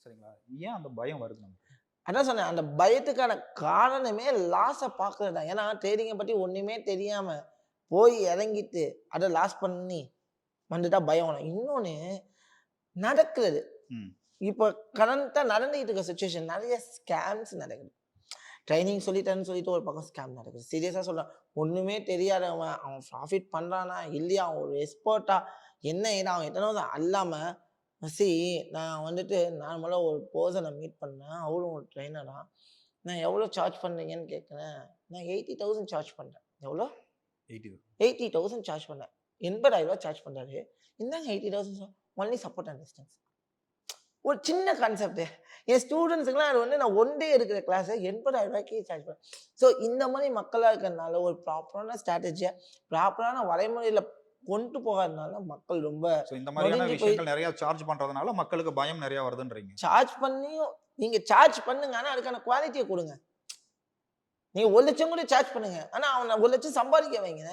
சரிங்களா? ஏன் அந்த பயம் வருது நமக்கு? அதான் சொன்னேன். அந்த பயத்துக்கான காரணமே லாஸ பார்க்குறது தான். ஏன்னா ட்ரேடிங்க பத்தி ஒண்ணுமே தெரியாம போய் இறங்கிட்டு அத லாஸ் பண்ணி வந்துட்டா பயம் வரும். இன்னொன்னு நடக்குது. ம். இப்ப கரண்ட்டா நடந்துகிட்டு இருக்க சிச்சுவேஷன் நெறைய ஸ்கேம்ஸ் நடக்குது. ட்ரெய்னிங் சொல்லி தரேன்னு சொல்லிட்டு ஒரு பக்கம் ஸ்கேம் நடக்குது. சீரியஸா சொல்றேன். ஒண்ணுமே தெரியாதவன் அவன் ப்ராஃபிட் பண்றானா? இல்லையா? அவன் ஒரு எக்ஸ்பர்ட்டா? என்ன ஏது அவன் எத்தன அல்லாம சி நான் வந்துட்டு நார்மலா ஒரு பெர்சன மீட் பண்ணேன். அவரும் ஒரு ட்ரெய்னரா. நான் எவ்வளோ சார்ஜ் பண்றீங்கன்னு கேட்கிறேன். நான் 80,000 சார்ஜ் பண்றேன். எவ்வளோ? 80 80,000 சார்ஜ் பண்ணேன். ரூ. 80,000 சார்ஜ் பண்றாரு. இந்தாங்க 80,000 ஒன்லி சப்போர்ட் அண்ட் டிஸ்டன்ஸ். ஒரு சின்ன கான்செப்ட். என் ஸ்டூடண்ட்ஸ்க்குலாம் அது வந்து நான் ஒன் டே எடுக்கிற கிளாஸ ரூ. 80,000க்கு சார்ஜ் பண்ணேன். ஸோ இந்த மாரி மக்களா இருக்கிறதுனால ஒரு ப்ராப்பரான ஸ்ட்ராட்டஜியா, ப்ராப்பரான வரைமுறையில கொண்டு போகாதனால மக்கள் ரொம்ப ஸோ இந்த மாதிரியான நொடிஞ்சு போய் விஷயங்கள் நெறைய சார்ஜ் பண்றதுனால மக்களுக்கு பயம் நெறைய வருதுன்றீங்க. சார்ஜ் பண்ணியும் நீங்க சார்ஜ் பண்ணுங்க. ஆனா அதுக்கான குவாலிட்டிய குடுங்க. நீங்க 1,00,000 கூட சார்ஜ் பண்ணுங்க. ஆனா அவன 1,00,000 சம்பாதிக்க வைங்க.